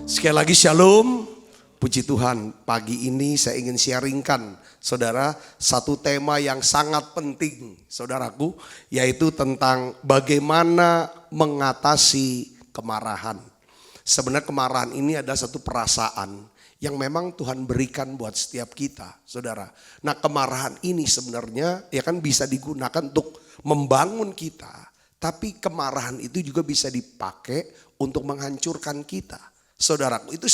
Sekali lagi shalom, puji Tuhan. Pagi ini saya ingin sharingkan saudara satu tema yang sangat penting saudaraku, yaitu tentang bagaimana mengatasi kemarahan. Sebenarnya kemarahan ini adalah satu perasaan yang memang Tuhan berikan buat setiap kita saudara. Nah kemarahan ini sebenarnya ya kan bisa digunakan untuk membangun kita. Tapi kemarahan itu juga bisa dipakai untuk menghancurkan kita. Saudaraku, itu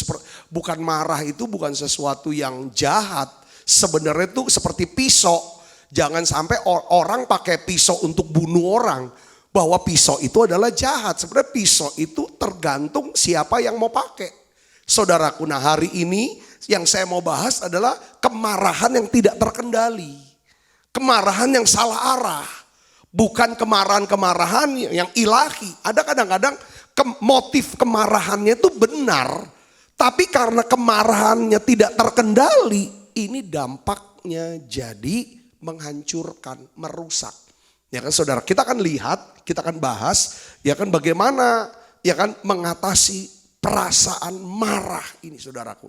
bukan marah, itu bukan sesuatu yang jahat. Sebenarnya itu seperti pisau. Jangan sampai orang pakai pisau untuk bunuh orang, bahwa pisau itu adalah jahat. Sebenarnya pisau itu tergantung siapa yang mau pakai. Saudaraku, nah hari ini yang saya mau bahas adalah kemarahan yang tidak terkendali. Kemarahan yang salah arah. Bukan kemarahan-kemarahan yang ilahi. Ada kadang-kadang motif kemarahannya itu benar, tapi karena kemarahannya tidak terkendali, ini dampaknya jadi menghancurkan, merusak. Ya kan saudara, kita akan lihat, kita akan bahas, ya kan bagaimana, ya kan mengatasi perasaan marah ini saudaraku.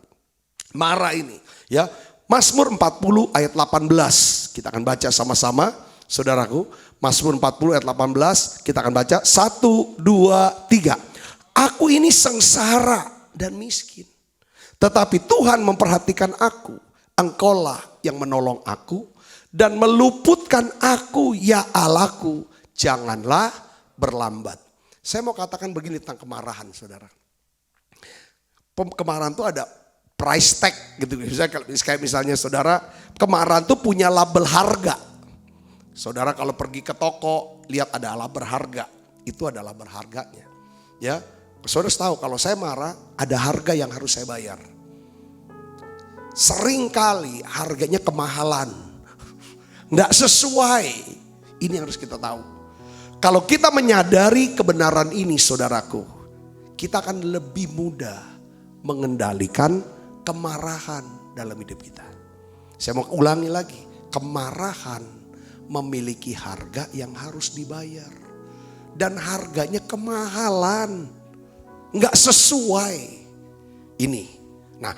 Marah ini, ya Mazmur 40 ayat 18, kita akan baca sama-sama, saudaraku. Mazmur 40 ayat 18 kita akan baca 1, 2, 3. Aku ini sengsara dan miskin. Tetapi Tuhan memperhatikan aku. Engkaulah yang menolong aku. Dan meluputkan aku ya Allahku. Janganlah berlambat. Saya mau katakan begini tentang kemarahan saudara. Kemarahan itu ada price tag gitu. Misalnya saudara, kemarahan itu punya label harga. Saudara kalau pergi ke toko, lihat ada label harga, itu adalah berharganya. Ya, saudara tahu kalau saya marah, ada harga yang harus saya bayar. Seringkali harganya kemahalan, nggak sesuai. Ini harus kita tahu. Kalau kita menyadari kebenaran ini, saudaraku, kita akan lebih mudah mengendalikan kemarahan dalam hidup kita. Saya mau ulangi lagi, kemarahan memiliki harga yang harus dibayar. Dan harganya kemahalan. Nggak sesuai. Ini. Nah,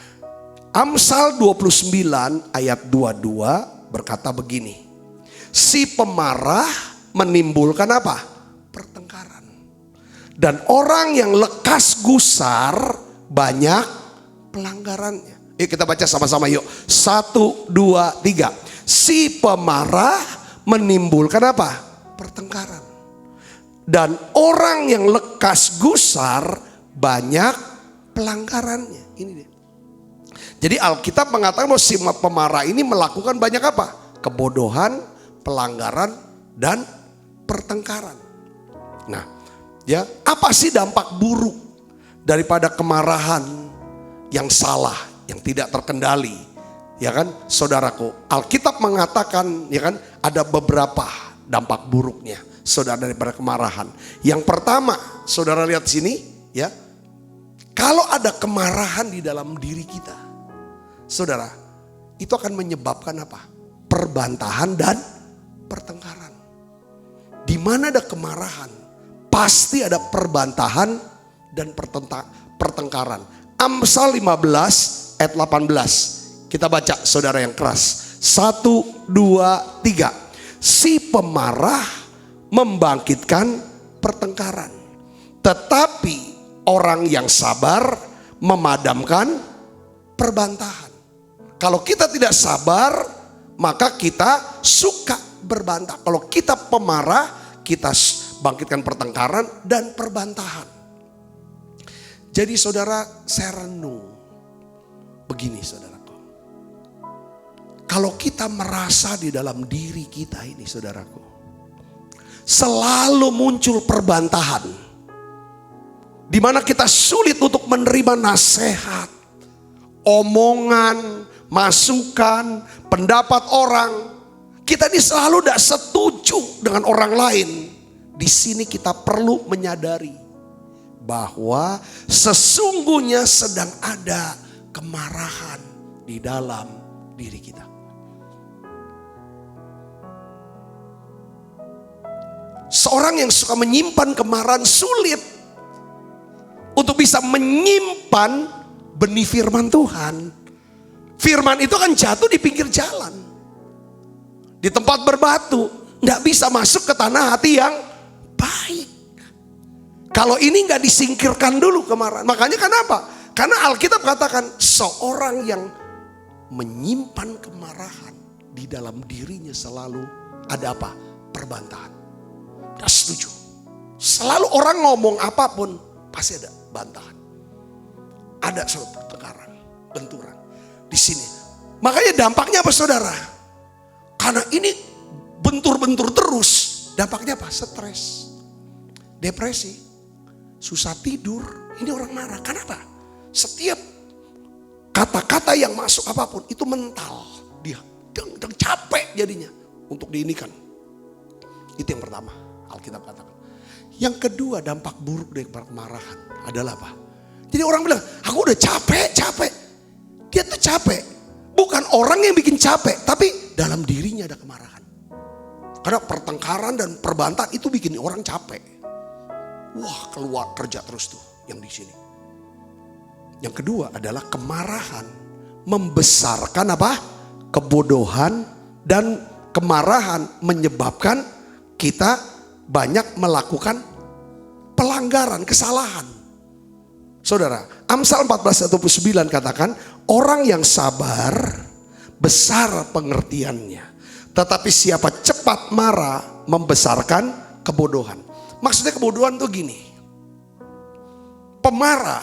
Amsal 29 ayat 22 berkata begini. Si pemarah menimbulkan apa? Pertengkaran. Dan orang yang lekas gusar banyak pelanggarannya. Yuk kita baca sama-sama yuk. 1, 2, 3. Si pemarah menimbulkan apa? Pertengkaran. Dan orang yang lekas gusar banyak pelanggarannya. Ini dia. Jadi Alkitab mengatakan bahwa si pemarah ini melakukan banyak apa? Kebodohan, pelanggaran, dan pertengkaran. Nah, ya, apa sih dampak buruk daripada kemarahan yang salah, yang tidak terkendali? Ya kan, saudaraku, Alkitab mengatakan, ya kan, ada beberapa dampak buruknya, saudara, daripada kemarahan. Yang pertama, saudara lihat sini, ya, kalau ada kemarahan di dalam diri kita, saudara, itu akan menyebabkan apa? Perbantahan dan pertengkaran. Di mana ada kemarahan, pasti ada perbantahan dan pertengkaran. Amsal 15 ayat 18. Kita baca saudara yang keras. 1, 2, 3. Si pemarah membangkitkan pertengkaran. Tetapi orang yang sabar memadamkan perbantahan. Kalau kita tidak sabar, maka kita suka berbantah. Kalau kita pemarah, kita bangkitkan pertengkaran dan perbantahan. Jadi saudara, saya renung. Begini saudara. Kalau kita merasa di dalam diri kita ini saudaraku, selalu muncul perbantahan. Di mana kita sulit untuk menerima nasihat, omongan, masukan, pendapat orang. Kita ini selalu tidak setuju dengan orang lain. Di sini kita perlu menyadari bahwa sesungguhnya sedang ada kemarahan di dalam diri kita. Seorang yang suka menyimpan kemarahan sulit untuk bisa menyimpan benih firman Tuhan. Firman itu kan jatuh di pinggir jalan, di tempat berbatu, nggak bisa masuk ke tanah hati yang baik. Kalau ini nggak disingkirkan dulu kemarahan. Makanya kenapa? Karena Alkitab katakan seorang yang menyimpan kemarahan di dalam dirinya selalu ada apa? Perbantahan. Gak setuju. Selalu orang ngomong apapun pasti ada bantahan. Ada suatu tekanan, benturan di sini. Makanya dampaknya apa saudara? Karena ini bentur-bentur terus, dampaknya apa? Stres, depresi, susah tidur. Ini orang marah. Kenapa? Setiap kata-kata yang masuk apapun itu mental. Dia capek jadinya untuk diinikan. Itu yang pertama Alkitab katakan. Yang kedua dampak buruk dari kemarahan adalah apa? Jadi orang bilang, aku udah capek. Dia tuh capek. Bukan orang yang bikin capek, tapi dalam dirinya ada kemarahan. Karena pertengkaran dan perbantahan itu bikin orang capek. Wah, keluar kerja terus tuh yang di sini. Yang kedua adalah kemarahan membesarkan apa? Kebodohan, dan kemarahan menyebabkan kita banyak melakukan pelanggaran, kesalahan. Saudara, Amsal 14:29 katakan, orang yang sabar besar pengertiannya, tetapi siapa cepat marah membesarkan kebodohan. Maksudnya kebodohan tuh gini, pemarah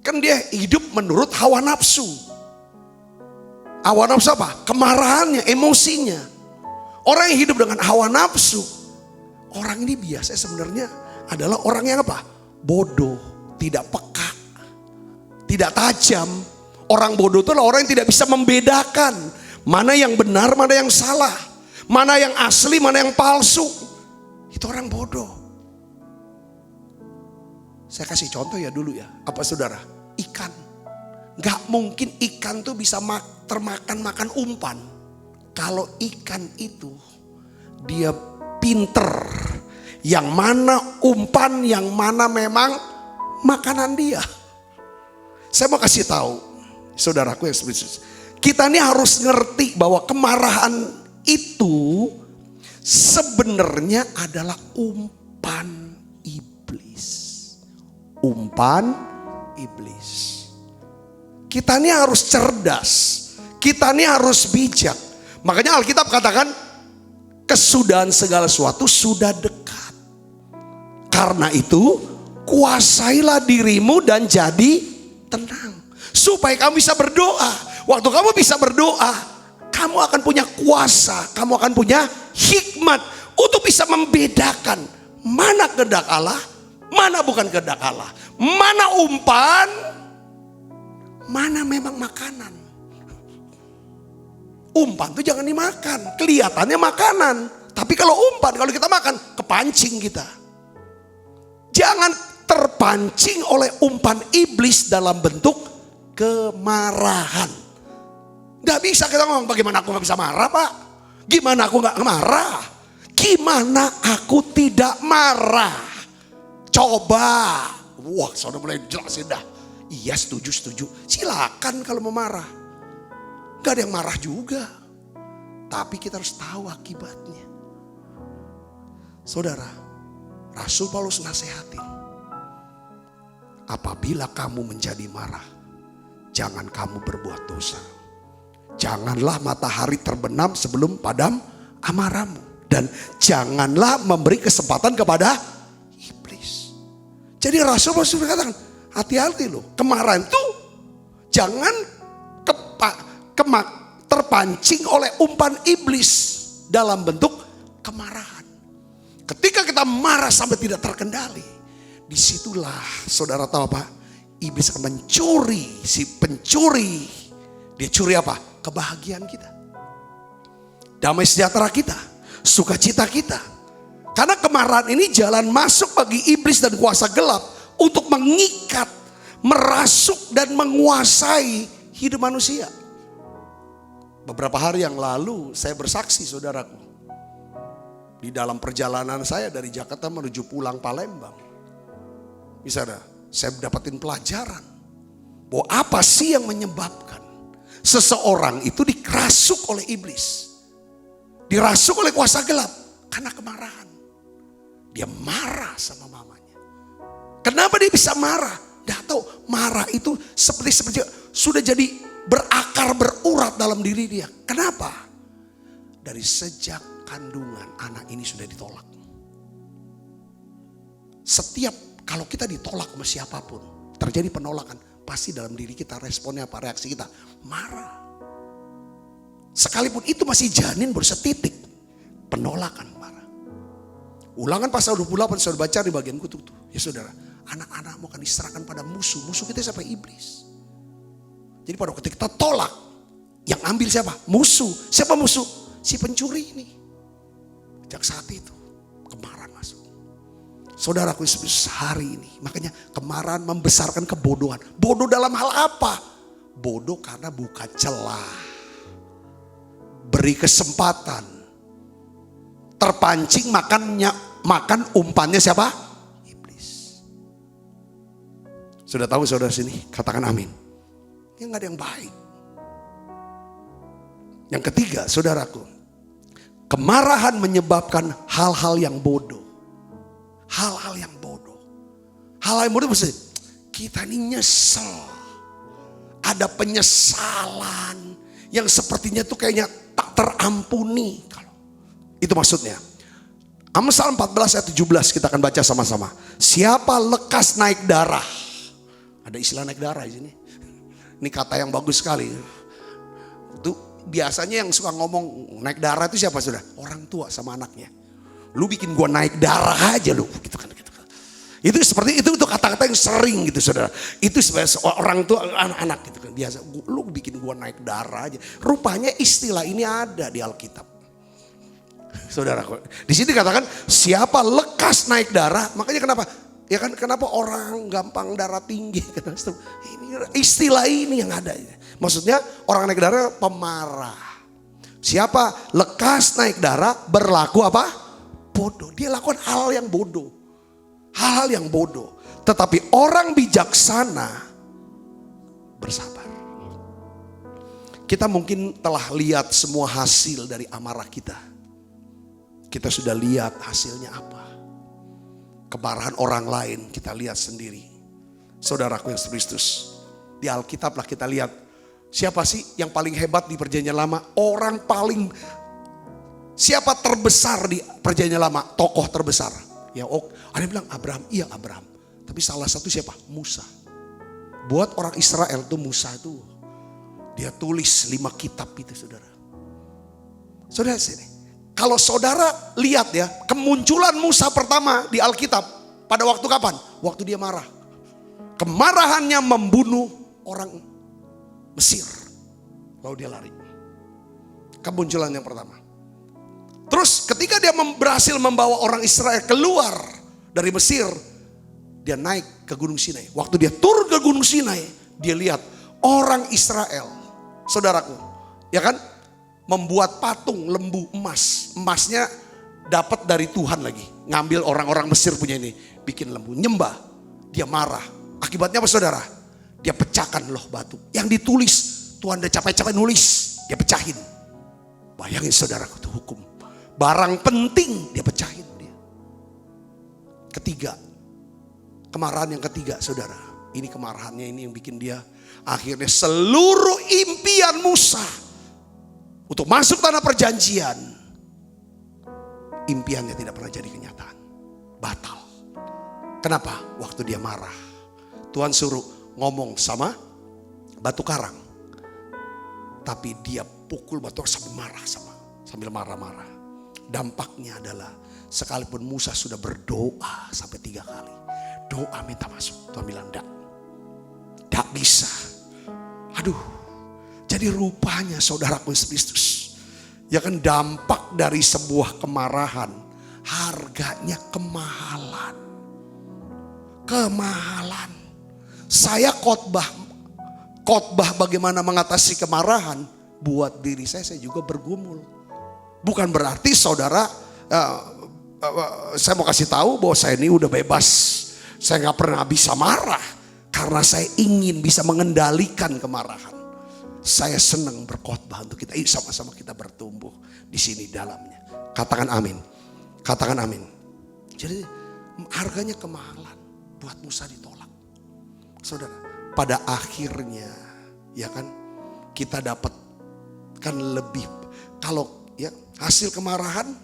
kan dia hidup menurut hawa nafsu. Hawa nafsu apa? Kemarahannya, emosinya. Orang yang hidup dengan hawa nafsu, orang ini biasanya sebenarnya adalah orang yang apa? Bodoh, tidak peka, tidak tajam. Orang bodoh itu adalah orang yang tidak bisa membedakan mana yang benar, mana yang salah, mana yang asli, mana yang palsu. Itu orang bodoh. Saya kasih contoh ya dulu ya. Apa saudara? Ikan. Gak mungkin ikan tuh bisa termakan umpan. Kalau ikan itu dia pinter, yang mana umpan, yang mana memang makanan dia. Saya mau kasih tahu saudaraku yang spesies, kita ini harus ngerti bahwa kemarahan itu sebenarnya adalah umpan iblis. Umpan iblis. Kita ini harus cerdas, kita ini harus bijak. Makanya Alkitab katakan kesudahan segala sesuatu sudah dekat. Karena itu kuasailah dirimu dan jadi tenang. Supaya kamu bisa berdoa. Waktu kamu bisa berdoa, kamu akan punya kuasa, kamu akan punya hikmat untuk bisa membedakan mana kehendak Allah, mana bukan kehendak Allah, mana umpan, mana memang makanan. Umpan itu jangan dimakan, kelihatannya makanan. Tapi kalau umpan, kalau kita makan, kepancing kita. Jangan terpancing oleh umpan iblis dalam bentuk kemarahan. Gak bisa kita ngomong, bagaimana aku gak bisa marah pak? Gimana aku gak marah? Gimana aku tidak marah? Coba. Wah, saudara mulai jelasin dah. Iya setuju. Silakan kalau mau marah. Gak ada yang marah juga. Tapi kita harus tahu akibatnya. Saudara, Rasul Paulus nasihatin. Apabila kamu menjadi marah, jangan kamu berbuat dosa. Janganlah matahari terbenam sebelum padam amarahmu. Dan janganlah memberi kesempatan kepada iblis. Jadi Rasul Paulus katakan, hati-hati loh, kemarahan itu jangan terpancing oleh umpan iblis dalam bentuk kemarahan. Ketika kita marah sampai tidak terkendali, disitulah saudara tahu apa? Iblis akan mencuri, si pencuri. Dia curi apa? Kebahagiaan kita, damai sejahtera kita, sukacita kita. Karena kemarahan ini jalan masuk bagi iblis dan kuasa gelap untuk mengikat, merasuk dan menguasai hidup manusia. Beberapa hari yang lalu saya bersaksi saudaraku. Di dalam perjalanan saya dari Jakarta menuju pulang Palembang. Misalnya saya dapatin pelajaran. bahwa apa sih yang menyebabkan seseorang itu dikerasuk oleh iblis. Dirasuk oleh kuasa gelap karena kemarahan. Dia marah sama mamanya. Kenapa dia bisa marah? Tidak tahu, marah itu seperti sudah jadi berakar, berurat dalam diri dia. Kenapa? Dari sejak kandungan anak ini sudah ditolak. Setiap kalau kita ditolak sama siapapun, terjadi penolakan, pasti dalam diri kita responnya apa, reaksi kita? Marah. Sekalipun itu masih janin baru setitik, penolakan, marah. Ulangan pasal 28 saudara baca di bagian kutub tuh. Ya saudara, anak-anakmu akan diserahkan pada musuh. Musuh kita siapa? Iblis. Jadi pada ketika kita tolak, yang ambil siapa? Musuh. Siapa musuh? Si pencuri ini. Sejak saat itu kemarahan masuk. Saudaraku hari ini, makanya kemarahan membesarkan kebodohan. Bodoh dalam hal apa? Bodoh karena buka celah, beri kesempatan, terpancing makan umpannya siapa? Iblis. Sudah tahu saudara sini? Katakan amin. Ya nggak ada yang baik. Yang ketiga, saudaraku, kemarahan menyebabkan hal-hal yang bodoh. Hal-hal yang bodoh. Hal-hal yang bodoh maksudnya kita ini nyesel. Ada penyesalan yang sepertinya tuh kayaknya tak terampuni. Itu maksudnya. Amsal 14 ayat 17 kita akan baca sama-sama. Siapa lekas naik darah. Ada istilah naik darah di sini. Ini kata yang bagus sekali. Itu biasanya yang suka ngomong naik darah itu siapa sudah? Orang tua sama anaknya. Lu bikin gua naik darah aja lu, gitu kan. Itu seperti itu kata-kata yang sering gitu saudara. Itu sebenarnya orang tua anak-anak gitu kan biasa. Lu bikin gua naik darah aja. Rupanya istilah ini ada di Alkitab. Saudara, di sini katakan siapa lekas naik darah, makanya kenapa? Ya kan kenapa orang gampang darah tinggi? Ini istilah ini yang ada. Maksudnya orang naik darah pemarah. Siapa lekas naik darah berlaku apa? Bodoh. Dia lakukan hal yang bodoh. Hal-hal yang bodoh. Tetapi orang bijaksana bersabar. Kita mungkin telah lihat semua hasil dari amarah kita. Kita sudah lihat hasilnya apa. Kemarahan orang lain kita lihat sendiri. Saudaraku yang Kristus. Di Alkitab lah kita lihat. Siapa sih yang paling hebat di perjanjian lama? Orang paling, siapa terbesar di perjanjian lama? Tokoh terbesar. Ya, ada yang bilang Abraham. Iya Abraham. Tapi salah satu siapa? Musa. Buat orang Israel tuh Musa itu. Dia tulis 5 kitab itu saudara. Saudara sini. Kalau saudara lihat ya, kemunculan Musa pertama di Alkitab pada waktu kapan? Waktu dia marah. Kemarahannya membunuh orang Mesir. Lalu dia lari. Kemunculan yang pertama. Terus ketika dia berhasil membawa orang Israel keluar dari Mesir, dia naik ke Gunung Sinai. Waktu dia turun ke Gunung Sinai, dia lihat orang Israel, saudaraku, ya kan? Membuat patung lembu emas. Emasnya dapat dari Tuhan lagi. Ngambil orang-orang Mesir punya ini. Bikin lembu. Nyembah. Dia marah. Akibatnya apa saudara? Dia pecahkan loh batu. Yang ditulis. Tuhan udah capek-capek nulis. Dia pecahin. Bayangin saudaraku itu hukum. Barang penting dia pecahin dia. Ketiga. Kemarahan yang ketiga saudara. Ini kemarahannya ini yang bikin dia. Akhirnya seluruh impian Musa. Untuk masuk tanah perjanjian. Impiannya tidak pernah jadi kenyataan. Batal. Kenapa? Waktu dia marah. Tuhan suruh ngomong sama batu karang. Tapi dia pukul batu sambil marah-marah. Dampaknya adalah sekalipun Musa sudah berdoa sampai 3 kali. Doa minta masuk. Tuhan bilang enggak bisa. Aduh. Jadi rupanya saudaraku Kristus, ya kan dampak dari sebuah kemarahan, harganya kemahalan. Kemahalan. Saya khotbah bagaimana mengatasi kemarahan, buat diri saya juga bergumul. Bukan berarti saudara, saya mau kasih tahu bahwa saya ini udah bebas, saya nggak pernah bisa marah. Karena saya ingin bisa mengendalikan kemarahan. Saya senang berkhotbah untuk kita. Sama-sama kita bertumbuh di sini dalamnya. Katakan amin. Katakan amin. Jadi harganya kemahalan. Buat Musa ditolak. Saudara, pada akhirnya ya kan kita dapatkan lebih. Kalau ya hasil kemarahan,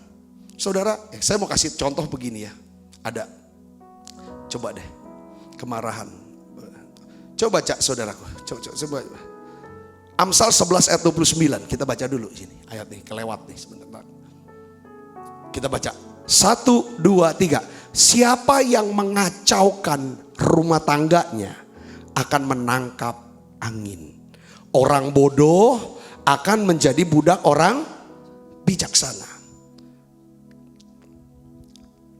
saudara, saya mau kasih contoh begini ya. Ada, coba deh, kemarahan. Coba cak saudaraku, coba. Amsal 11 ayat 29, kita baca dulu sini. Ayat nih, kelewat nih sebentar. Kita baca, 1, 2, 3. Siapa yang mengacaukan rumah tangganya akan menangkap angin. Orang bodoh akan menjadi budak orang bijaksana.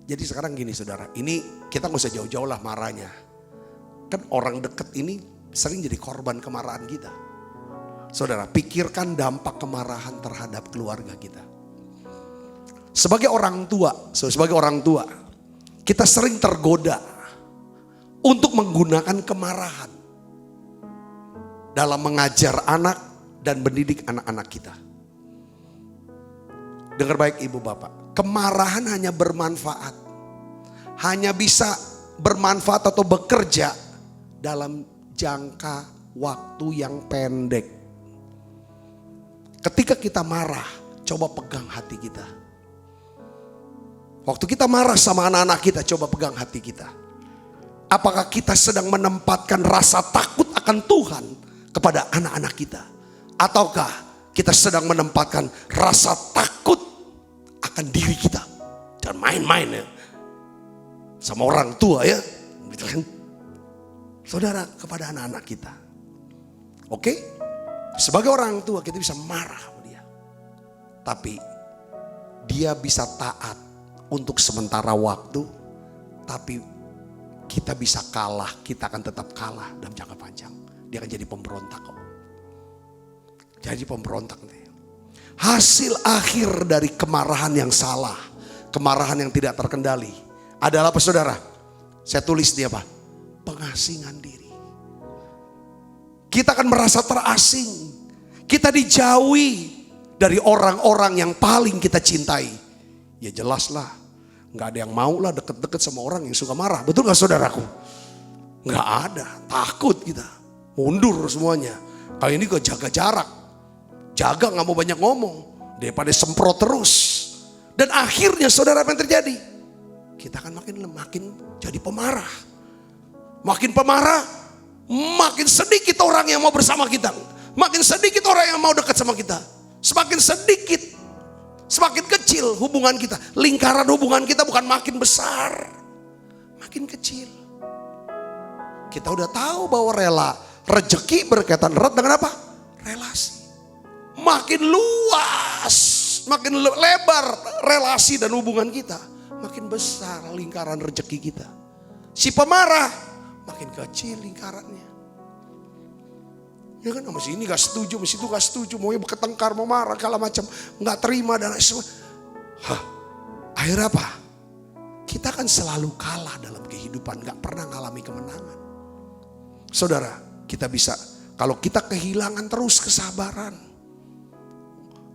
Jadi sekarang gini saudara, ini kita gak usah jauh-jauh lah marahnya. Kan orang deket ini sering jadi korban kemarahan kita. Saudara, pikirkan dampak kemarahan terhadap keluarga kita. Sebagai orang tua, kita sering tergoda untuk menggunakan kemarahan dalam mengajar anak dan mendidik anak-anak kita. Dengar baik ibu bapak, kemarahan hanya bermanfaat. Hanya bisa bermanfaat atau bekerja dalam jangka waktu yang pendek. Ketika kita marah, coba pegang hati kita. Waktu kita marah sama anak-anak kita, coba pegang hati kita. Apakah kita sedang menempatkan rasa takut akan Tuhan kepada anak-anak kita? Ataukah kita sedang menempatkan rasa takut akan diri kita? Dan main-main ya. Sama orang tua ya. Gitu kan. Saudara, kepada anak-anak kita. Oke? Sebagai orang tua kita bisa marah sama dia. Tapi dia bisa taat untuk sementara waktu. Tapi kita bisa kalah, kita akan tetap kalah dalam jangka panjang. Dia akan jadi pemberontak kok. Jadi pemberontak nih. Hasil akhir dari kemarahan yang salah, kemarahan yang tidak terkendali adalah apa saudara? Saya tulis dia apa? Pengasingan diri. Kita akan merasa terasing. Kita dijauhi dari orang-orang yang paling kita cintai. Ya jelas lah. Gak ada yang mau lah deket-deket sama orang yang suka marah. Betul gak saudaraku? Gak ada. Takut kita. Mundur semuanya. Kali ini kok jaga jarak. Jaga gak mau banyak ngomong. Daripada semprot terus. Dan akhirnya saudara apa yang terjadi? Kita akan makin jadi pemarah. Makin pemarah, makin sedikit orang yang mau bersama kita. Makin sedikit orang yang mau dekat sama kita. Semakin sedikit, semakin kecil hubungan kita. Lingkaran hubungan kita bukan makin besar, makin kecil. Kita udah tahu bahwa rezeki berkaitan erat dengan apa? Relasi. Makin luas, makin lebar relasi dan hubungan kita, makin besar lingkaran rezeki kita. Si pemarah makin kecil lingkarannya. Ya kan, masih ini gak setuju, masih itu gak setuju, maunya bertengkar, mau marah, segala macam, gak terima dan semua. Akhirnya apa? Kita kan selalu kalah dalam kehidupan, gak pernah ngalami kemenangan. Saudara, kita bisa, kalau kita kehilangan terus kesabaran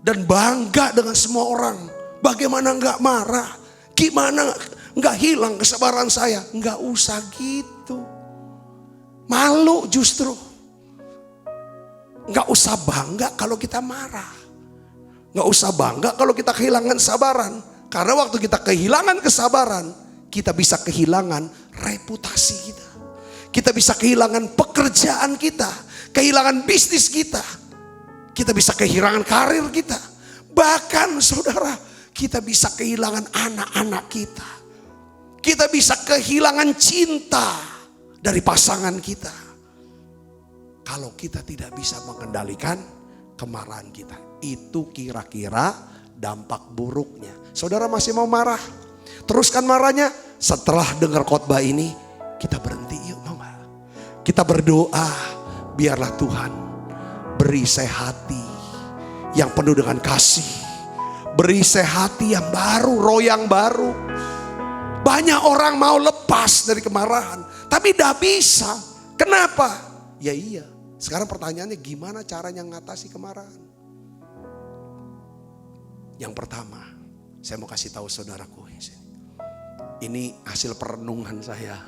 dan bangga dengan semua orang, bagaimana gak marah, gimana gak hilang kesabaran saya, gak usah gitu. Malu justru. Gak usah bangga kalau kita marah. Gak usah bangga kalau kita kehilangan kesabaran. Karena waktu kita kehilangan kesabaran, kita bisa kehilangan reputasi kita. Kita bisa kehilangan pekerjaan kita. Kehilangan bisnis kita. Kita bisa kehilangan karir kita. Bahkan saudara, kita bisa kehilangan anak-anak kita. Kita bisa kehilangan cinta dari pasangan kita. Kalau kita tidak bisa mengendalikan kemarahan kita. Itu kira-kira dampak buruknya. Saudara masih mau marah? Teruskan marahnya. Setelah dengar khotbah ini, kita berhenti yuk, mau gak? Kita berdoa, biarlah Tuhan beri saya hati yang penuh dengan kasih. Beri saya hati yang baru, roh yang baru. Banyak orang mau lepas dari kemarahan, tapi tidak bisa. Kenapa? Ya iya. Sekarang pertanyaannya gimana caranya ngatasi kemarahan? Yang pertama, saya mau kasih tahu saudaraku. Ini hasil perenungan saya.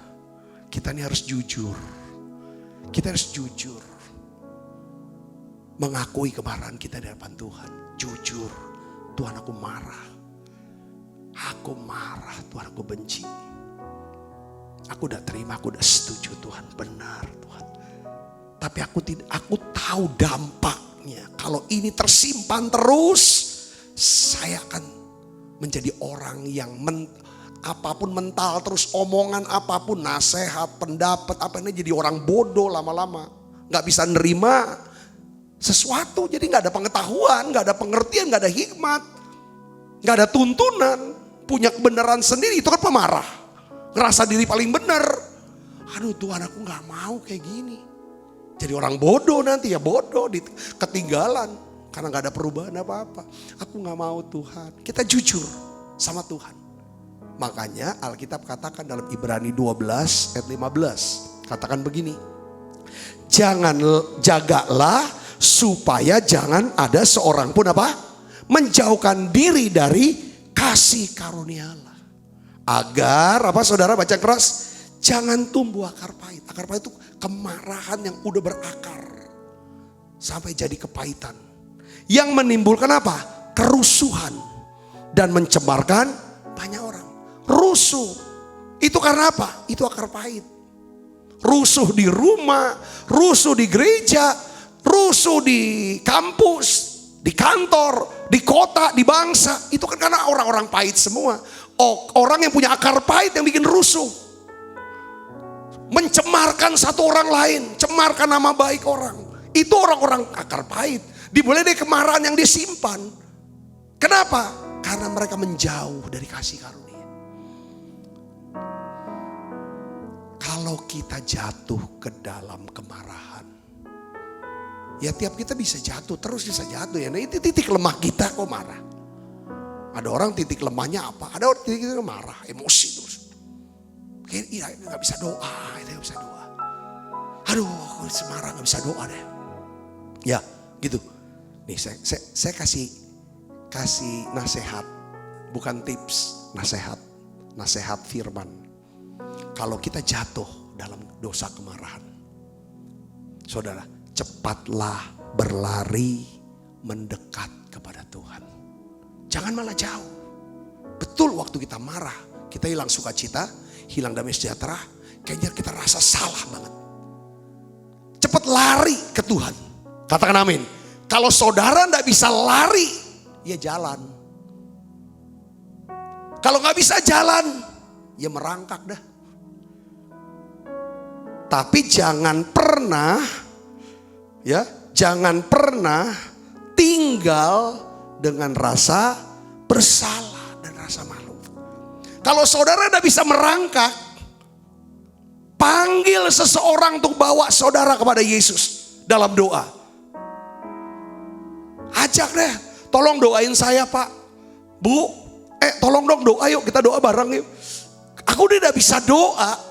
Kita ini harus jujur. Kita harus jujur. Mengakui kemarahan kita di hadapan Tuhan. Jujur. Tuhan, aku marah. Aku marah, Tuhan, aku benci. Aku udah terima, aku udah setuju, Tuhan, benar Tuhan. Tapi aku tahu dampaknya. Kalau ini tersimpan terus, saya akan menjadi orang yang apapun mental, terus omongan apapun, nasihat, pendapat, apa ini jadi orang bodoh lama-lama. Gak bisa nerima sesuatu, jadi gak ada pengetahuan, gak ada pengertian, gak ada hikmat, gak ada tuntunan. Punya kebenaran sendiri, itu kan pemarah. Ngerasa diri paling benar. Aduh Tuhan, aku gak mau kayak gini. Jadi orang bodoh nanti, ya bodoh, ketinggalan. Karena gak ada perubahan apa-apa. Aku gak mau Tuhan. Kita jujur sama Tuhan. Makanya Alkitab katakan dalam Ibrani 12 ayat 15. Katakan begini. Jagalah supaya jangan ada seorang pun apa? Menjauhkan diri dari kasih karunia Allah. Agar apa saudara baca keras? Jangan tumbuh akar pahit. Akar pahit itu kemarahan yang udah berakar. Sampai jadi kepahitan. Yang menimbulkan apa? Kerusuhan. Dan mencemarkan banyak orang. Rusuh. Itu karena apa? Itu akar pahit. Rusuh di rumah. Rusuh di gereja. Rusuh di kampus. Di kantor. Di kota. Di bangsa. Itu kan karena orang-orang pahit semua. Orang yang punya akar pahit yang bikin rusuh. Mencemarkan satu orang lain. Cemarkan nama baik orang. Itu orang-orang akar pahit. Dimulai dari kemarahan yang disimpan. Kenapa? Karena mereka menjauh dari kasih karunia. Kalau kita jatuh ke dalam kemarahan. Ya tiap kita bisa jatuh. Terus bisa jatuh ya. Nah itu titik lemah kita kok marah. Ada orang titik lemahnya apa? Ada orang titik lemah marah. Emosi terus. Iya gak bisa doa. Gak bisa doa. Aduh aku semarah gak bisa doa deh. Ya gitu. Nih saya kasih nasihat. Bukan tips. Nasihat firman. Kalau kita jatuh dalam dosa kemarahan. Saudara, cepatlah berlari mendekat kepada Tuhan. Jangan malah jauh. Betul waktu kita marah, kita hilang sukacita, hilang damai sejahtera, kayaknya kita rasa salah banget. Cepat lari ke Tuhan. Katakan amin. Kalau saudara gak bisa lari, ya jalan. Kalau gak bisa jalan, ya merangkak dah. Tapi jangan pernah tinggal dengan rasa bersalah dan rasa malu. Kalau saudara tidak bisa merangkak, panggil seseorang untuk bawa saudara kepada Yesus dalam doa. Ajak deh, tolong doain saya Pak, Bu, tolong dong doa yuk, kita doa bareng yuk. Aku udah tidak bisa doa.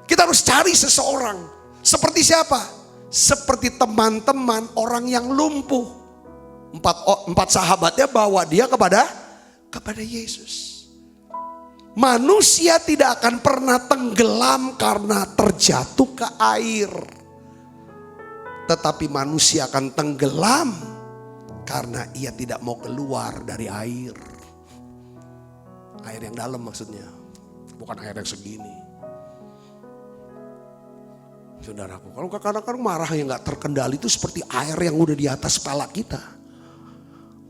Kita harus cari seseorang. Seperti siapa? Seperti teman-teman orang yang lumpuh. Empat sahabatnya bawa dia kepada Yesus. Manusia tidak akan pernah tenggelam karena terjatuh ke air. Tetapi manusia akan tenggelam karena ia tidak mau keluar dari air. Air yang dalam maksudnya. Bukan air yang segini. Saudaraku, kalau kadang-kadang marah yang gak terkendali itu seperti air yang udah di atas kepala kita.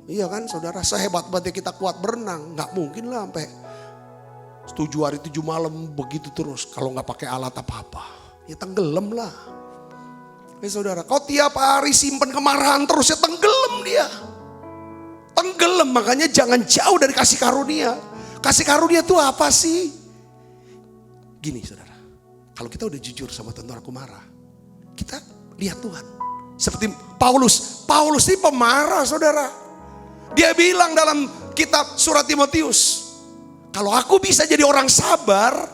Iya kan saudara, sehebat-hebatnya kita kuat berenang, gak mungkin lah sampai 7 hari 7 malam begitu terus. Kalau gak pakai alat apa-apa, ya tenggelam lah. Ya saudara, kau tiap hari simpen kemarahan terus ya tenggelam dia. Tenggelam, makanya jangan jauh dari kasih karunia. Kasih karunia itu apa sih? Gini saudara. Kalau kita udah jujur sama Tuhan, aku marah. Kita lihat Tuhan. Seperti Paulus ini pemarah saudara. Dia bilang dalam kitab surat Timotius. Kalau aku bisa jadi orang sabar.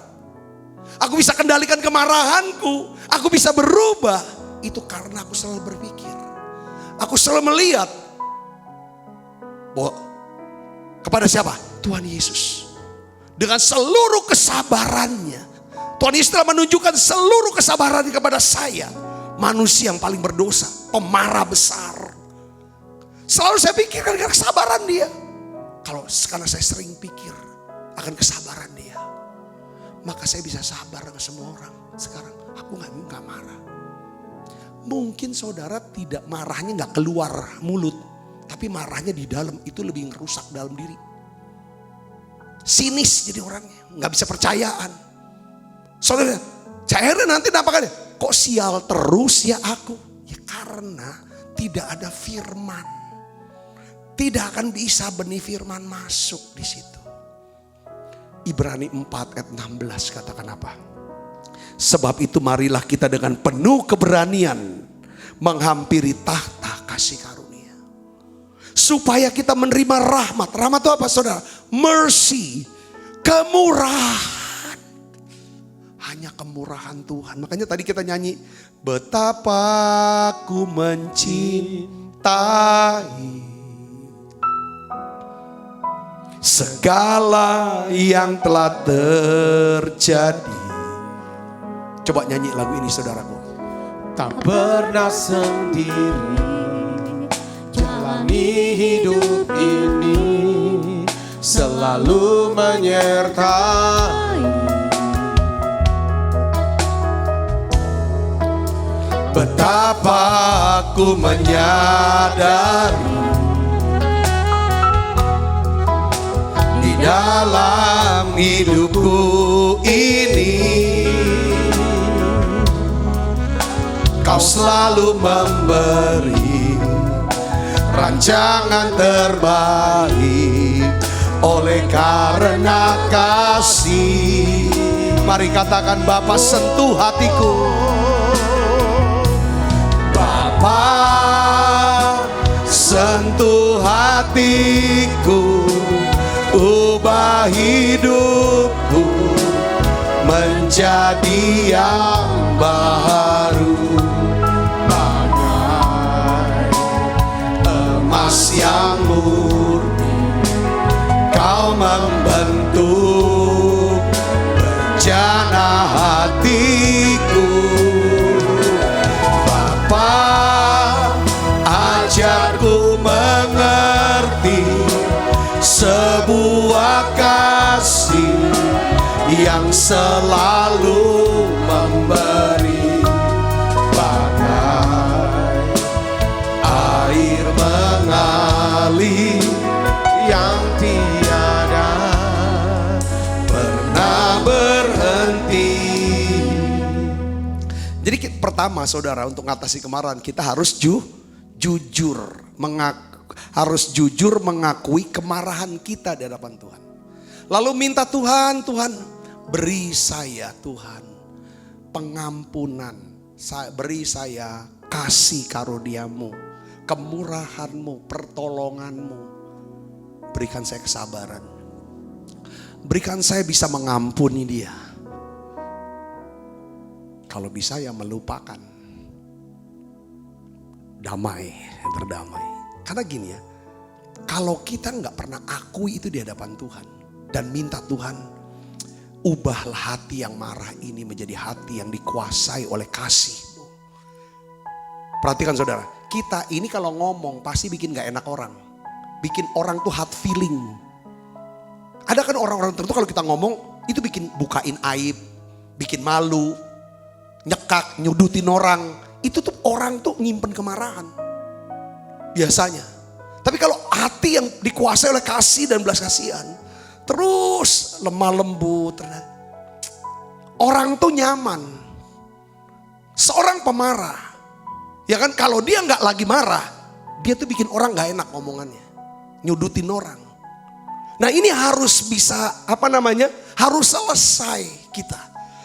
aku bisa kendalikan kemarahanku, aku bisa berubah. Itu karena aku selalu berpikir, aku selalu melihat bahwa kepada siapa? Tuhan Yesus. Dengan seluruh kesabarannya, Tuhan Yesus telah menunjukkan seluruh kesabaran kepada saya, manusia yang paling berdosa, pemarah besar. Selalu saya pikirkan kesabaran dia. Karena saya sering pikir akan kesabaran dia, maka saya bisa sabar dengan semua orang. Sekarang aku nggak marah. Mungkin saudara tidak marahnya nggak keluar mulut, tapi marahnya di dalam itu lebih ngerusak dalam diri. Sinis jadi orangnya, nggak bisa percayaan. Saudara, akhirnya nanti nampakannya, kok sial terus ya aku? Ya karena tidak ada firman. Tidak akan bisa benih firman masuk di situ. Ibrani 4 ayat 16 katakan apa? Sebab itu marilah kita dengan penuh keberanian menghampiri tahta kasih karunia, supaya kita menerima rahmat. Rahmat itu apa saudara? Mercy, kemurahan. Hanya kemurahan Tuhan. Makanya tadi kita nyanyi, betapa ku mencintai segala yang telah terjadi. Coba nyanyi lagu ini saudaraku. Tak pernah sendiri jalani hidup ini, selalu menyertai. Betapa aku menyadari di dalam hidupku ini, Kau selalu memberi rancangan terbaik oleh karena kasih. Mari katakan, Bapa sentuh hatiku. Bapa sentuh hatiku, ubah hidupku menjadi yang baru, bagai emas yang murni. Kau membentuk rencana hatiku. Bapa, ajarku mengerti sebuah kasih yang selalu memberi, bagai air mengalir Yang tiada pernah berhenti. Jadi pertama saudara, untuk mengatasi kemarahan kita harus jujur, harus jujur mengakui kemarahan kita di hadapan Tuhan. Lalu minta Tuhan, beri saya Tuhan pengampunan, beri saya kasih karuniamu, kemurahanmu, pertolonganmu. Berikan saya kesabaran, berikan saya bisa mengampuni dia. Kalau bisa ya melupakan, berdamai. Karena gini ya, kalau kita nggak pernah akui itu di hadapan Tuhan dan minta Tuhan, ubahlah hati yang marah ini menjadi hati yang dikuasai oleh kasih-Mu. Perhatikan saudara, kita ini kalau ngomong pasti bikin gak enak orang. Bikin orang tuh hard feeling. Ada kan orang-orang tertentu kalau kita ngomong itu bikin bukain aib, bikin malu, nyekak, nyudutin orang. Itu tuh orang tuh nyimpen kemarahan biasanya. Tapi kalau hati yang dikuasai oleh kasih dan belas kasihan, terus lemah lembut, orang tuh nyaman. Seorang pemarah, ya kan, kalau dia nggak lagi marah, dia tuh bikin orang nggak enak ngomongannya, nyudutin orang. Nah ini harus bisa, harus selesai kita.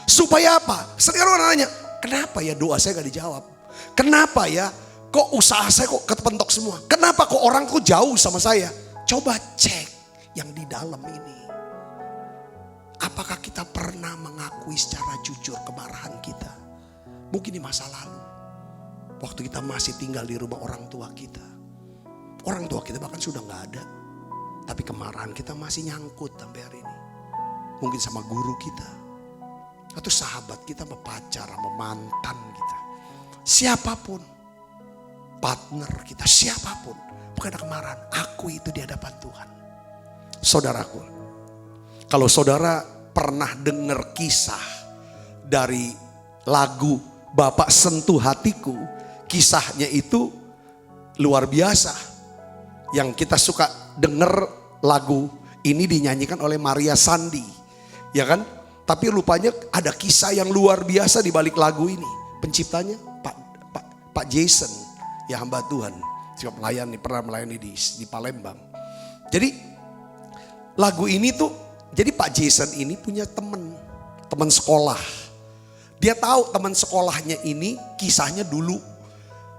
Supaya apa? Sekarang orang nanya, kenapa ya doa saya nggak dijawab? Kenapa ya kok usaha saya kok kepentok semua? Kenapa kok orang kok jauh sama saya? Coba cek yang di dalam ini. apakah kita pernah mengakui secara jujur kemarahan kita? Mungkin di masa lalu, waktu kita masih tinggal di rumah orang tua kita. Orang tua kita bahkan sudah gak ada, tapi kemarahan kita masih nyangkut sampai hari ini. Mungkin sama guru kita, atau sahabat kita, sama pacar, sama mantan kita. Siapapun, partner kita, siapapun, bukan ada kemarahan. Akui itu di hadapan Tuhan. Saudaraku, kalau saudara pernah dengar kisah dari lagu Bapak Sentuh Hatiku, kisahnya itu luar biasa. Yang kita suka dengar lagu ini dinyanyikan oleh Maria Sandi, ya kan? Tapi rupanya ada kisah yang luar biasa di balik lagu ini. Penciptanya Pak Jason, ya hamba Tuhan, juga pernah melayani di Palembang. Jadi lagu ini tuh, jadi Pak Jason ini punya teman sekolah. Dia tahu teman sekolahnya ini kisahnya dulu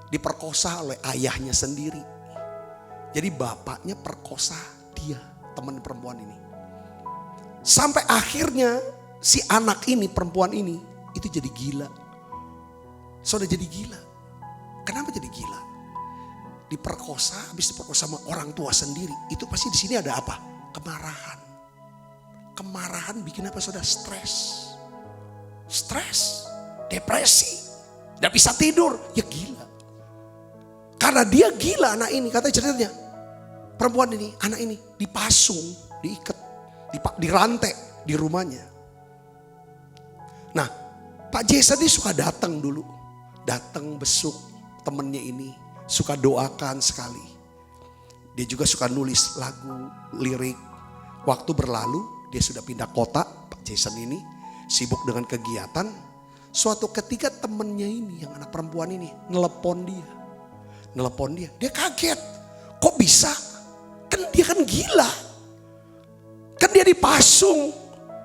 diperkosa oleh ayahnya sendiri. Jadi bapaknya perkosa dia, teman perempuan ini. Sampai akhirnya si anak ini, perempuan ini, itu jadi gila. Sudah jadi gila. Kenapa jadi gila? Diperkosa, habis diperkosa sama orang tua sendiri. Itu pasti di sini ada apa? Kemarahan. Kemarahan bikin apa saudara? Stres, depresi, gak bisa tidur, ya gila. Karena dia gila anak ini, katanya ceritanya. Perempuan ini, anak ini dipasung, diikat, dirantai di rumahnya. Nah, Pak Jason ini suka datang dulu. Datang besuk temennya ini, suka doakan sekali. Dia juga suka nulis lagu, lirik. Waktu berlalu, dia sudah pindah kota, Pak Jason ini sibuk dengan kegiatan. Suatu ketika temennya ini, yang anak perempuan ini, nelepon dia. Dia kaget, kok bisa? Kan dia kan gila. Kan dia dipasung,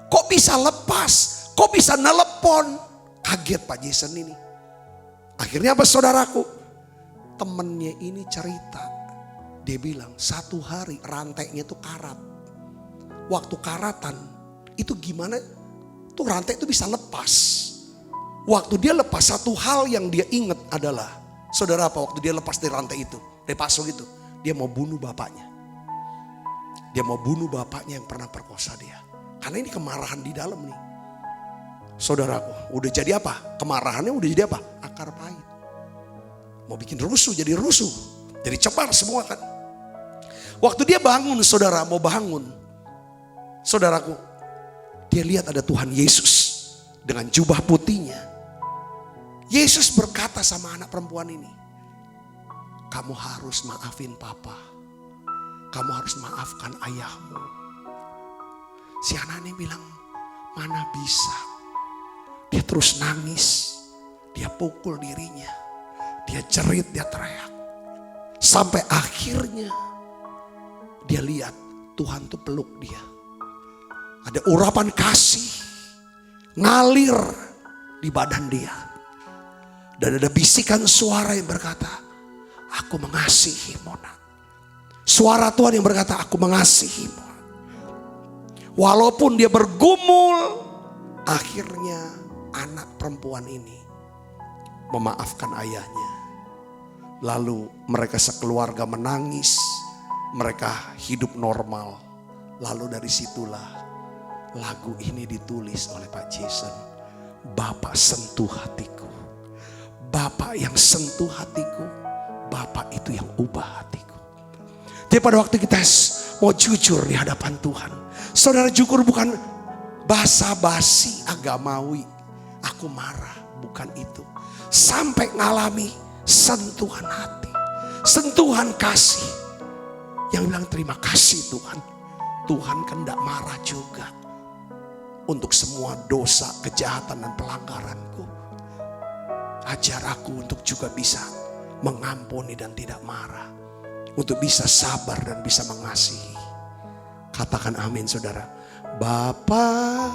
kok bisa lepas? Kok bisa nelepon? Kaget Pak Jason ini. Akhirnya apa saudaraku? Temennya ini cerita. Dia bilang satu hari rantainya tuh karat. Waktu karatan itu gimana tuh rantai itu bisa lepas. Waktu dia lepas, satu hal yang dia ingat adalah, saudara apa, waktu dia lepas dari rantai itu, dari pasung itu, dia mau bunuh bapaknya. Dia mau bunuh bapaknya yang pernah perkosa dia. Karena ini kemarahan di dalam nih. Saudaraku, udah jadi apa? Kemarahannya udah jadi apa? Akar pahit. Mau bikin rusuh, jadi rusuh. Jadi cepat semua kan. Waktu dia bangun, saudara, mau bangun. Saudaraku, dia lihat ada Tuhan Yesus dengan jubah putihnya. Yesus berkata sama anak perempuan ini, kamu harus maafin papa. Kamu harus maafkan ayahmu. Si anak ini bilang, mana bisa. Dia terus nangis. Dia pukul dirinya. Dia jerit, dia teriak. Sampai akhirnya dia lihat Tuhan tuh peluk dia. Ada urapan kasih ngalir di badan dia. Dan ada bisikan suara yang berkata, aku mengasihimu nak. Suara Tuhan yang berkata, aku mengasihimu. Walaupun dia bergumul, akhirnya anak perempuan ini memaafkan ayahnya. Lalu mereka sekeluarga menangis, mereka hidup normal. Lalu dari situlah lagu ini ditulis oleh Pak Jason. Bapak sentuh hatiku. Bapak yang sentuh hatiku, Bapak itu yang ubah hatiku. Jadi pada waktu kita mau jujur di hadapan Tuhan, saudara, jujur bukan basa-basi agamawi. Aku marah, bukan itu. Sampai ngalami sentuhan hati, sentuhan kasih. Yang bilang terima kasih Tuhan. Tuhan kan tidak marah juga untuk semua dosa, kejahatan dan pelanggaranku. Ajar aku untuk juga bisa mengampuni dan tidak marah. Untuk bisa sabar dan bisa mengasihi. Katakan amin saudara. Bapa,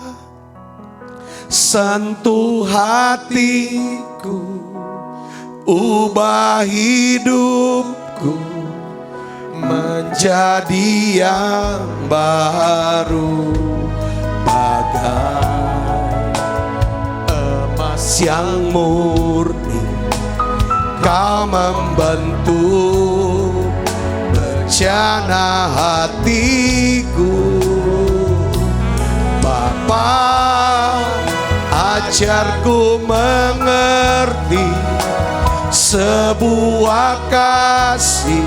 sentuh hatiku, ubah hidupku menjadi yang baru. emas yang murni, Kau membentuk bencana hatiku. Bapa, ajarku mengerti sebuah kasih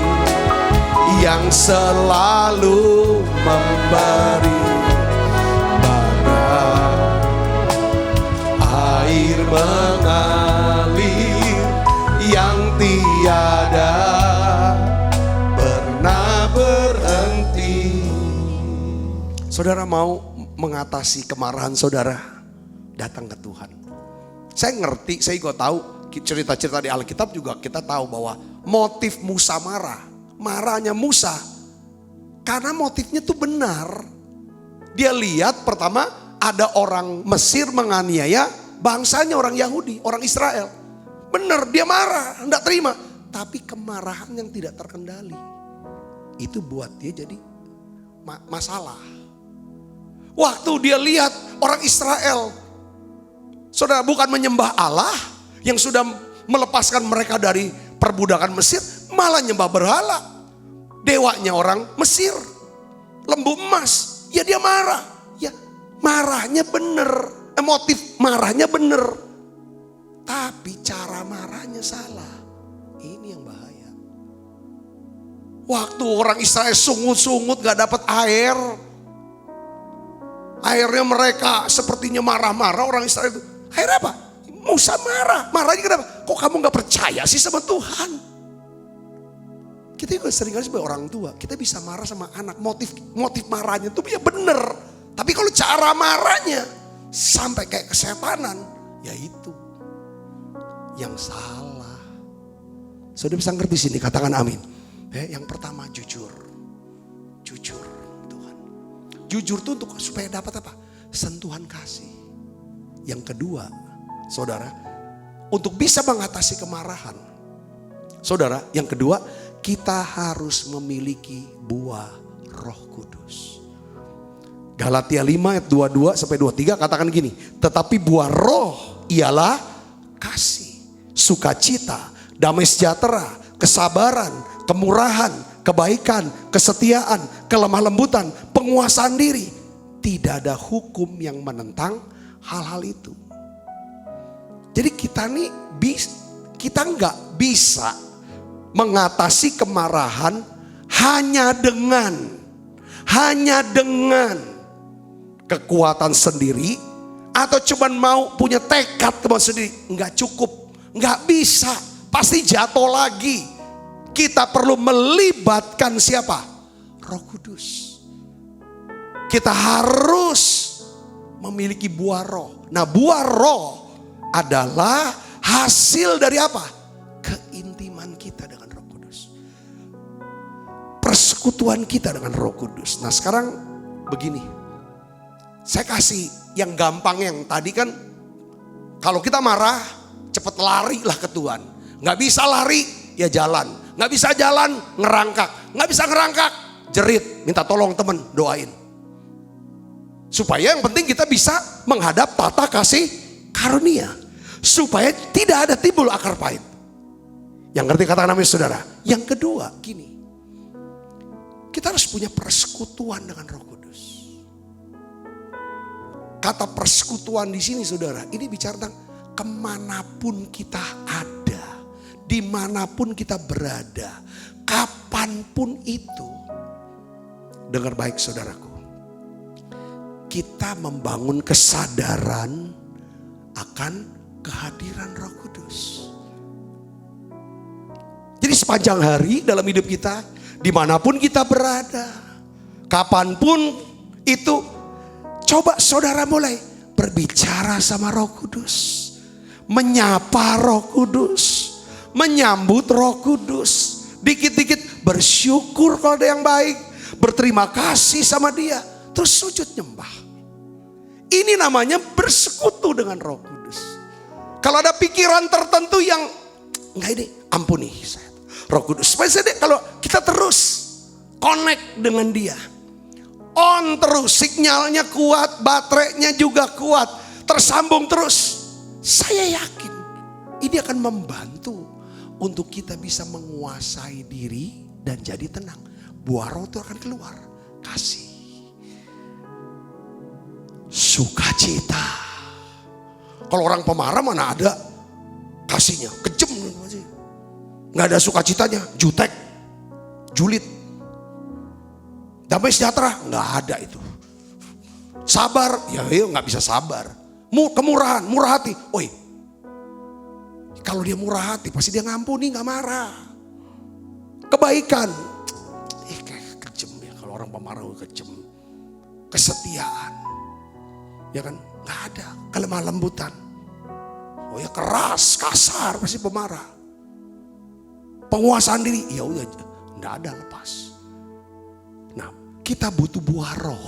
yang selalu memberi bagai air mengalir yang tiada pernah berhenti. Saudara mau mengatasi kemarahan saudara, datang ke Tuhan. Saya ngerti, saya juga tahu cerita-cerita di Alkitab juga kita tahu bahwa motif Musa marahnya Musa karena motifnya tuh benar. Dia lihat pertama ada orang Mesir menganiaya bangsanya, orang Yahudi, orang Israel. Benar, dia marah, enggak terima. Tapi kemarahan yang tidak terkendali itu buat dia jadi masalah. Waktu dia lihat orang Israel, saudara, bukan menyembah Allah yang sudah melepaskan mereka dari perbudakan Mesir, malah nyembah berhala. Dewanya orang Mesir, lembu emas. Ya dia marah. Ya marahnya bener, motif marahnya bener. Tapi cara marahnya salah. Ini yang bahaya. Waktu orang Israel sungut-sungut gak dapat air. Akhirnya mereka sepertinya marah-marah orang Israel itu. Akhirnya apa? Musa marah. Marahnya kenapa? Kok kamu gak percaya sih sama Tuhan? Kita juga seringkali sebagai orang tua, kita bisa marah sama anak. Motif marahnya itu ya bener. Tapi kalau cara marahnya sampai kayak kesetanan, ya itu yang salah. Sudah bisa ngerti sini, katakan amin. Yang pertama jujur. Jujur Tuhan. Jujur itu untuk supaya dapat apa? Sentuhan kasih. Yang kedua, saudara, untuk bisa mengatasi kemarahan. Saudara, yang kedua, kita harus memiliki buah Roh Kudus. Galatia 5 ayat 22 sampai 23 katakan gini, tetapi buah roh ialah kasih, sukacita, damai sejahtera, kesabaran, kemurahan, kebaikan, kesetiaan, kelemah lembutan, penguasaan diri. Tidak ada hukum yang menentang hal-hal itu. Jadi kita nggak bisa mengatasi kemarahan hanya dengan kekuatan sendiri atau cuman mau punya tekad teman sendiri. Nggak cukup, nggak bisa, pasti jatuh lagi. Kita perlu melibatkan siapa? Roh Kudus. Kita harus memiliki buah roh. Nah, buah roh adalah hasil dari apa? Keintiman kita dengan Roh Kudus. Persekutuan kita dengan Roh Kudus. Nah, sekarang begini. Saya kasih yang gampang, yang tadi kan kalau kita marah cepat larilah ke Tuhan. Nggak bisa lari ya jalan. Nggak bisa jalan ngerangkak. Nggak bisa ngerangkak jerit, minta tolong teman, doain. Supaya yang penting kita bisa menghadap tata kasih karunia. Supaya tidak ada timbul akar pahit. Yang ngerti katakan namanya saudara. Yang kedua gini. Kita harus punya persekutuan dengan Roh Kudus. Kata persekutuan di sini saudara. Ini bicara tentang kemanapun kita ada. Dimanapun kita berada. Kapanpun itu. Dengar baik saudaraku. Kita membangun kesadaran akan kehadiran Roh Kudus. Jadi sepanjang hari dalam hidup kita, dimanapun kita berada, kapanpun itu, coba saudara mulai berbicara sama Roh Kudus, menyapa Roh Kudus, menyambut Roh Kudus, dikit-dikit bersyukur kalau ada yang baik, berterima kasih sama dia, terus sujud nyembah. Ini namanya bersekutu dengan Roh Kudus. Kalau ada pikiran tertentu yang enggak, ini ampuni saya, Roh Kudus. Supaya kalau kita terus connect dengan dia. On terus, sinyalnya kuat, baterainya juga kuat, tersambung terus. Saya yakin ini akan membantu untuk kita bisa menguasai diri dan jadi tenang. Buah roh itu akan keluar. Kasih, sukacita. Kalau orang pemarah mana ada kasihnya, kejam. Nggak ada sukacitanya, jutek, julid. Damai sejahtera, nggak ada itu. Sabar, ya nggak bisa sabar. Kemurahan, murah hati. Oi, kalau dia murah hati pasti dia ngampuni, nggak marah. Kebaikan, kayak kejem ya kalau orang pemarah kejem. Kesetiaan, ya kan, nggak ada. Kelemah lembutan, oh ya keras, kasar pasti pemarah. Penguasaan diri, ya udah, nggak ada, lepas. Nah, kita butuh buah roh.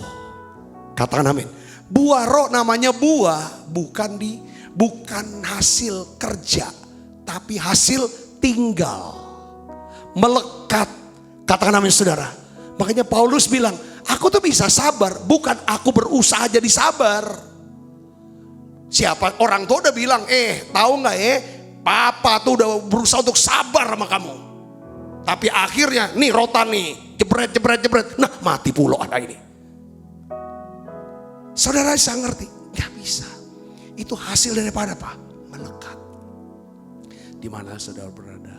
Katakan amin. Buah roh namanya buah, bukan hasil kerja, tapi hasil tinggal, melekat. Katakan amin saudara. Makanya Paulus bilang, aku tuh bisa sabar, bukan aku berusaha jadi sabar. Siapa orang tua udah bilang, tahu nggak papa tuh udah berusaha untuk sabar sama kamu. Tapi akhirnya nih rotan nih, jebret. Nah mati pula ada ini. Saudara saya ngerti, gak bisa. Itu hasil daripada apa? Melekat. Di mana saudara berada?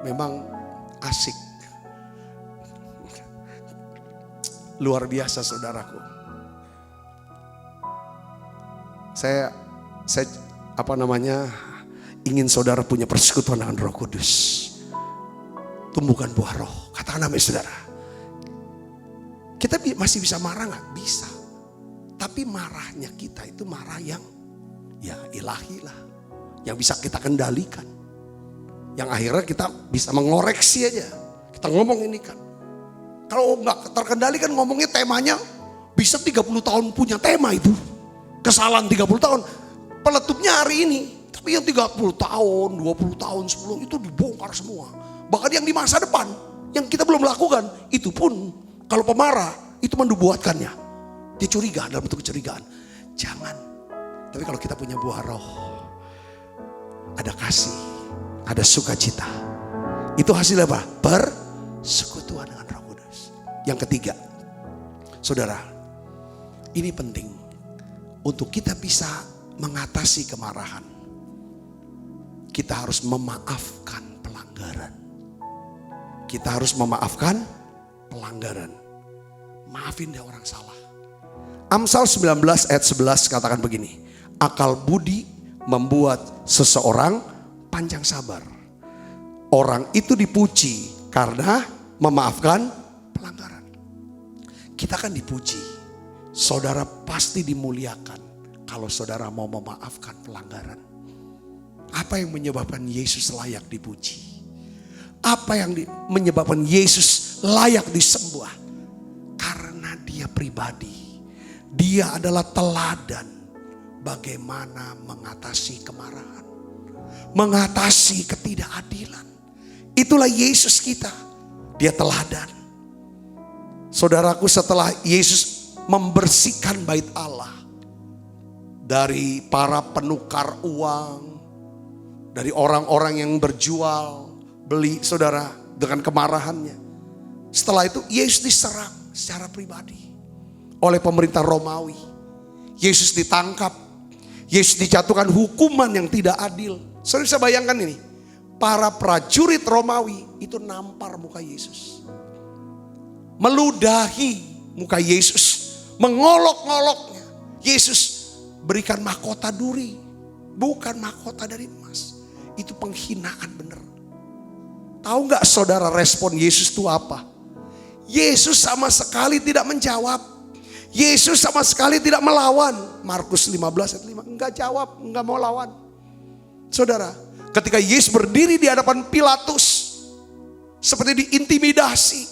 Memang asik. Luar biasa saudaraku. Saya ingin saudara punya persekutuan dengan Roh Kudus. Tumbuhkan buah roh. Katakan amin saudara. Kita masih bisa marah gak? Bisa. Tapi marahnya kita itu marah yang ya ilahi lah. Yang bisa kita kendalikan. Yang akhirnya kita bisa mengoreksi aja. Kita ngomong ini kan. Kalau gak terkendali kan ngomongnya temanya bisa 30 tahun punya tema itu. Kesalahan 30 tahun. Peletupnya hari ini. Tapi yang 30 tahun, 20 tahun, 10 itu dibongkar semua. Bahkan yang di masa depan, yang kita belum lakukan, itu pun kalau pemarah, itu mendubuatkannya. Dia curiga dalam bentuk kecurigaan. Jangan. Tapi kalau kita punya buah roh, ada kasih, ada sukacita. Itu hasil apa? Persekutuan dengan Roh Kudus. Yang ketiga, saudara, ini penting. Untuk kita bisa mengatasi kemarahan, kita harus memaafkan pelanggaran. Kita harus memaafkan pelanggaran. Maafin deh orang salah. Amsal 19 ayat 11 katakan begini. Akal budi membuat seseorang panjang sabar. Orang itu dipuji karena memaafkan pelanggaran. Kita kan dipuji. Saudara pasti dimuliakan kalau saudara mau memaafkan pelanggaran. Apa yang menyebabkan Yesus layak dipuji? Apa yang menyebabkan Yesus layak disembah? Karena dia pribadi. Dia adalah teladan bagaimana mengatasi kemarahan. Mengatasi ketidakadilan. Itulah Yesus kita. Dia teladan. Saudaraku, setelah Yesus membersihkan bait Allah dari para penukar uang, dari orang-orang yang berjual beli saudara dengan kemarahannya. Setelah itu Yesus diserang secara pribadi oleh pemerintah Romawi. Yesus ditangkap. Yesus dijatuhkan hukuman yang tidak adil. Saudara bisa bayangkan ini. Para prajurit Romawi itu nampar muka Yesus. Meludahi muka Yesus. Mengolok-ngoloknya. Yesus berikan mahkota duri. Bukan mahkota dari emas. Itu penghinaan benar. Tahu gak saudara respon Yesus itu apa? Yesus sama sekali tidak menjawab. Yesus sama sekali tidak melawan. Markus 15 ayat 5. Enggak jawab, enggak mau lawan. Saudara, ketika Yesus berdiri di hadapan Pilatus, seperti diintimidasi,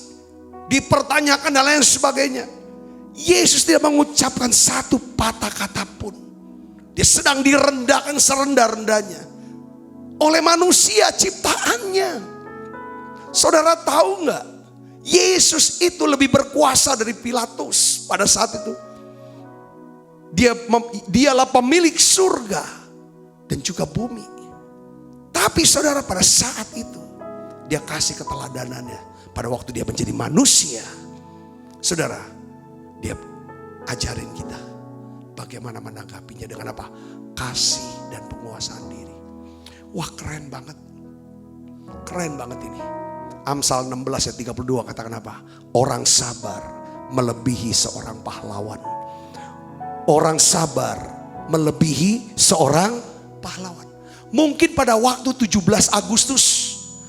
dipertanyakan dan lain sebagainya, Yesus tidak mengucapkan satu patah kata pun. Dia sedang direndahkan serendah-rendahnya oleh manusia ciptaannya. Saudara tahu nggak? Yesus itu lebih berkuasa dari Pilatus pada saat itu. Dialah pemilik surga dan juga bumi. Tapi saudara, pada saat itu dia kasih keteladanannya. Pada waktu dia menjadi manusia, saudara, dia ajarin kita bagaimana menanggapinya dengan apa? Kasih dan penguasaan diri. Wah, keren banget. Keren banget ini. Amsal 16 ayat 32 katakan apa? Orang sabar melebihi seorang pahlawan. Orang sabar melebihi seorang pahlawan. Mungkin pada waktu 17 Agustus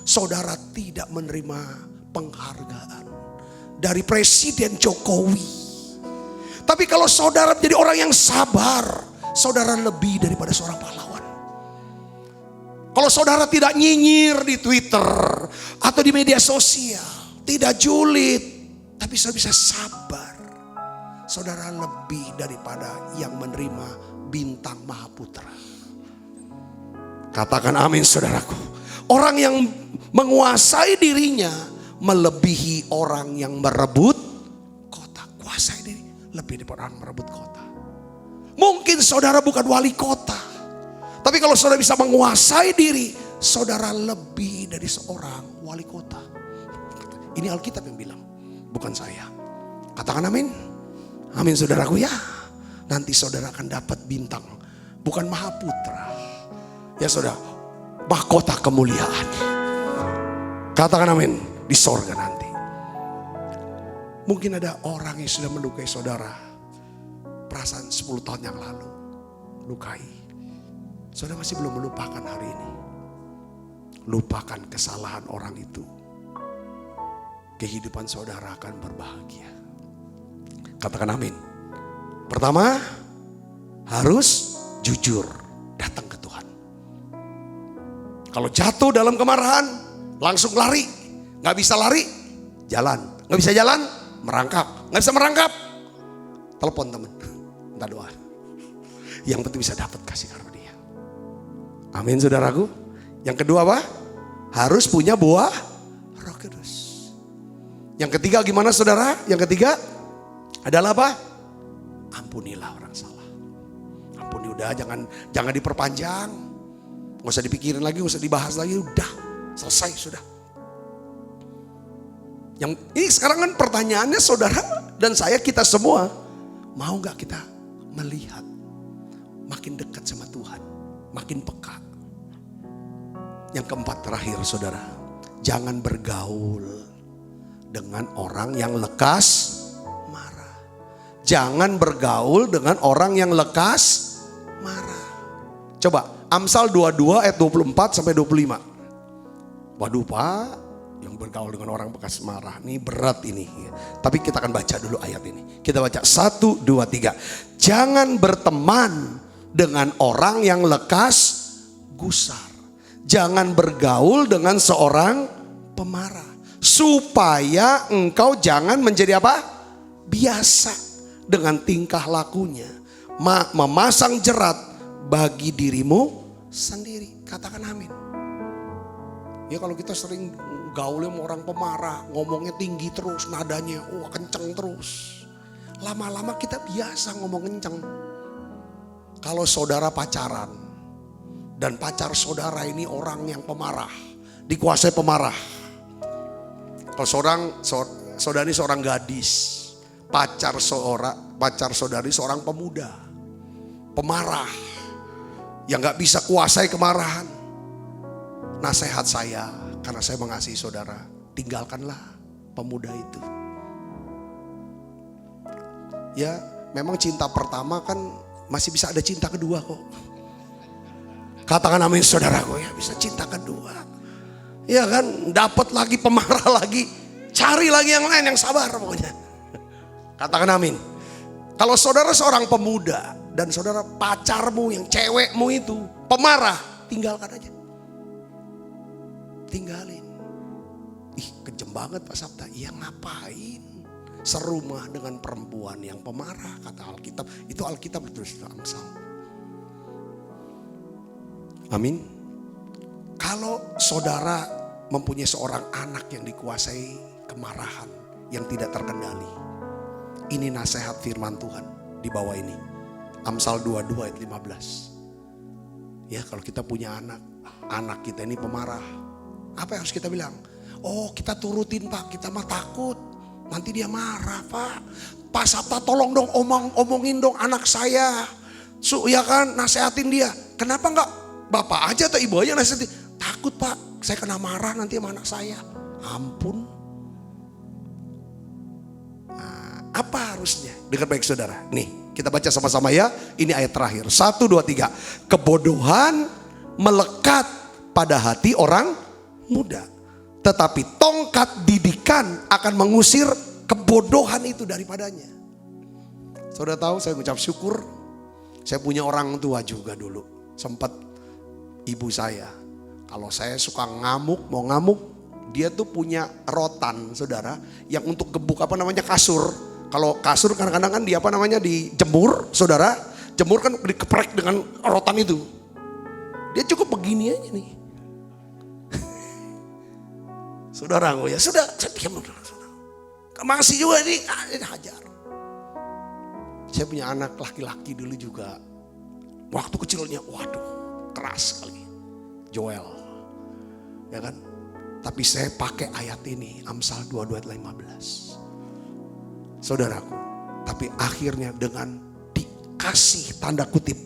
saudara tidak menerima penghargaan dari Presiden Jokowi. Tapi kalau saudara menjadi orang yang sabar, saudara lebih daripada seorang pahlawan. Kalau saudara tidak nyinyir di Twitter atau di media sosial, tidak julid, tapi saudara bisa sabar, saudara lebih daripada yang menerima bintang Mahaputra. Katakan amin saudaraku. Orang yang menguasai dirinya melebihi orang yang merebut kota. Kuasai diri lebih daripada orang merebut kota. Mungkin saudara bukan wali kota, tapi kalau saudara bisa menguasai diri, saudara lebih dari seorang wali kota. Ini Alkitab yang bilang, bukan saya. Katakan amin. Amin saudaraku ya. Nanti saudara akan dapat bintang, bukan Mahaputra. Ya saudara, mahkota kemuliaan. Katakan amin, di sorga nanti. Mungkin ada orang yang sudah melukai saudara, perasaan 10 tahun yang lalu, lukai. Saudara masih belum melupakan hari ini. Lupakan kesalahan orang itu. Kehidupan saudara akan berbahagia. Katakan amin. Pertama, harus jujur datang ke Tuhan. Kalau jatuh dalam kemarahan, langsung lari. Gak bisa lari, jalan. Gak bisa jalan, merangkap. Gak bisa merangkap, telepon teman, minta doa. Yang penting bisa dapat kasih karunia. Amin saudaraku. Yang kedua apa? Harus punya buah Roh Kudus. Yang ketiga gimana saudara? Yang ketiga adalah apa? Ampunilah orang salah. Ampuni udah, jangan diperpanjang. Gak usah dipikirin lagi, gak usah dibahas lagi. Udah, selesai sudah. Yang ini sekarang kan pertanyaannya saudara dan saya, kita semua, mau gak kita melihat makin dekat sama Tuhan, makin peka. Yang keempat terakhir saudara, jangan bergaul dengan orang yang lekas marah. Jangan bergaul dengan orang yang lekas marah. Coba Amsal 22 ayat 24 sampai 25. Waduh Pak, yang bergaul dengan orang bekas marah, ini berat ini. Tapi kita akan baca dulu ayat ini. Kita baca 1, 2, 3. Jangan berteman dengan orang yang lekas gusar. Jangan bergaul dengan seorang pemarah. Supaya engkau jangan menjadi apa? Biasa dengan tingkah lakunya. Memasang jerat bagi dirimu sendiri. Katakan amin. Ya kalau kita sering gaul sama orang pemarah, ngomongnya tinggi terus, nadanya kenceng terus. Lama-lama kita biasa ngomong kenceng. Kalau saudara pacaran dan pacar saudara ini orang yang pemarah, dikuasai pemarah. Kalau saudara ini seorang gadis, pacar saudari seorang pemuda, pemarah, yang gak bisa kuasai kemarahan. Nasihat saya, karena saya mengasihi saudara, tinggalkanlah pemuda itu. Ya memang cinta pertama kan masih bisa ada cinta kedua kok. Katakan amin saudaraku ya, bisa cinta kedua. Ya kan, dapat lagi pemarah lagi, cari lagi yang lain yang sabar pokoknya. Katakan amin. Kalau saudara seorang pemuda dan saudara pacarmu yang cewekmu itu pemarah, tinggalkan aja. Tinggalin. Ih, kejem banget Pak Sabta. Iya ngapain? Serumah dengan perempuan yang pemarah, kata Alkitab. Itu Alkitab terus Amsal. Amin. Kalau saudara mempunyai seorang anak yang dikuasai kemarahan yang tidak terkendali. Ini nasihat firman Tuhan di bawah ini. Amsal 22 ayat 15. Ya, kalau kita punya anak kita ini pemarah, apa yang harus kita bilang? Oh, kita turutin Pak, kita mah takut nanti dia marah Pak. Pak Sabta tolong dong omongin dong anak saya. Ya kan, nasehatin dia. Kenapa enggak bapak aja atau ibu aja nasehatin? Takut Pak, saya kena marah nanti sama anak saya. Ampun. Nah, apa harusnya? Dengar baik saudara. Nih, kita baca sama-sama ya. Ini ayat terakhir. 1, 2, 3. Kebodohan melekat pada hati orang muda. Tetapi tongkat didikan akan mengusir kebodohan itu daripadanya. Saudara tahu, saya mengucap syukur. Saya punya orang tua juga dulu. Sempat ibu saya, kalau saya suka mau ngamuk, dia tuh punya rotan saudara, yang untuk gebuk kasur. Kalau kasur kadang-kadang kan dijemur saudara. Jemur kan dikeprek dengan rotan itu. Dia cukup begini aja nih. Saudara ya sudah, saya diam dulu. Masih juga ini hajar. Saya punya anak laki-laki dulu juga. Waktu kecilnya, waduh, keras sekali. Joel, ya kan? Tapi saya pakai ayat ini, Amsal 22 ayat 15. Saudaraku, tapi akhirnya dengan dikasih tanda kutip,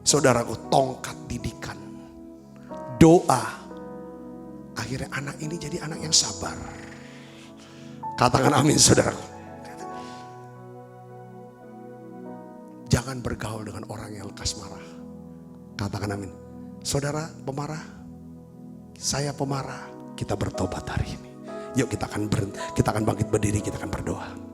saudaraku, tongkat didikan, doa, akhirnya anak ini jadi anak yang sabar. Katakan amin saudaraku. Jangan bergaul dengan orang yang lekas marah. Katakan amin. Saudara pemarah, saya pemarah, kita bertobat hari ini. Yuk kita akan bangkit berdiri, kita akan berdoa.